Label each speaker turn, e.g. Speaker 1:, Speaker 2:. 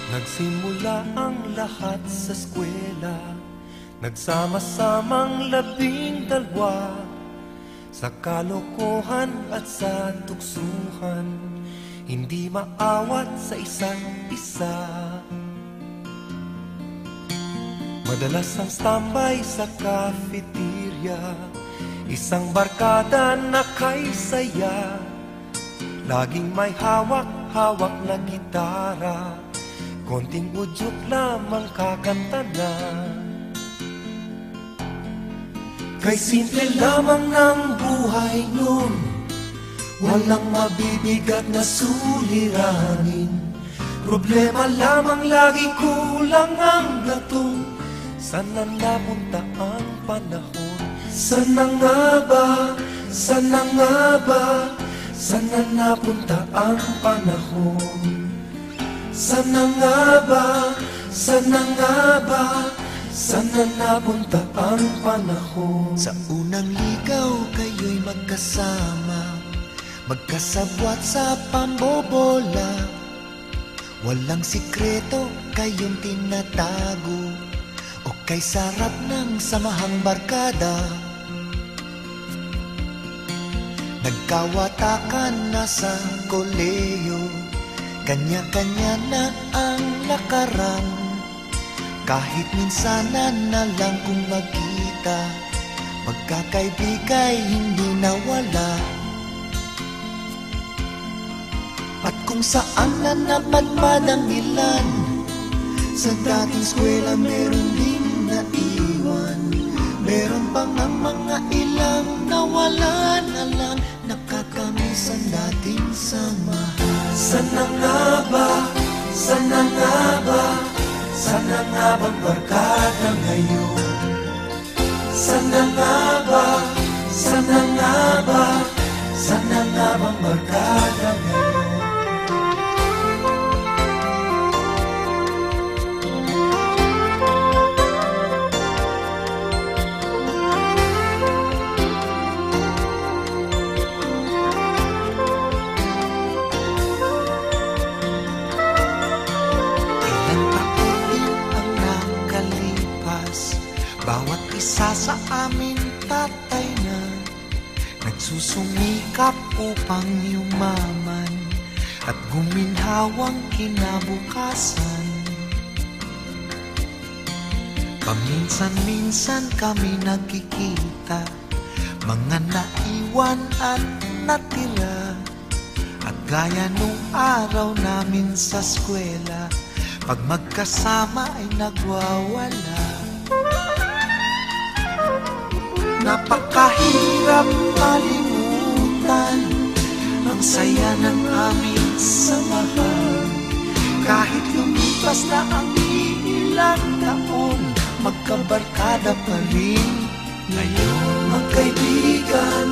Speaker 1: Nagsimula ang lahat sa eskwela, nagsama-samang 12 sa kalokohan at sa tuksuhan, hindi maawat sa isa't isa. Madalas ang standby sa cafeteria, isang barkada na kay saya, laging may hawak-hawak na gitara, konting udyok lamang kakanta na. Kay simple lamang ng buhay nun, walang mabibigat na suliranin. Problema lamang lagi, kulang ang gatong. Sana napunta ang panahon? Sana nga ba? Sana nga ba? Sana napunta ang panahon? Sana nga ba? Sana nga ba? Sana napunta ang panahon?
Speaker 2: Sa unang ligaw kayo'y magkasama, magkasabwat sa pambobola. Walang sikreto kayong tinatago, o kay sarap ng samahang barkada. Nagkawatakan na sa koleyo, kanya-kanya na ang lakaran. Kahit minsanan na lang kung magkita, magkakaibigay hindi nawala. At kung saan na napadpad ang ilan, sa dating eskwela meron din naiwan. Meron pang ang mga ilang nawalan na lang, nakakamiss ang dating samahan.
Speaker 1: Sana nga ba? Sana nga ba? Sana nga bang barkada ngayon? Sana nga ba? Sana nga ba? Sana nga bang barkada ngayon?
Speaker 2: Bawat isa sa amin tatay na nagsusumikap upang yumaman at guminhawang kinabukasan. Paminsan-minsan kami nagkikita, mga naiwan at natira. At gaya nung araw namin sa eskwela, pag magkasama ay nagwawala. Napakahirap malimutan ang saya ng aming samahan. Kahit lumipas na ang ilang taon, magkabarkada pa rin ngayon.
Speaker 1: Magkaibigan,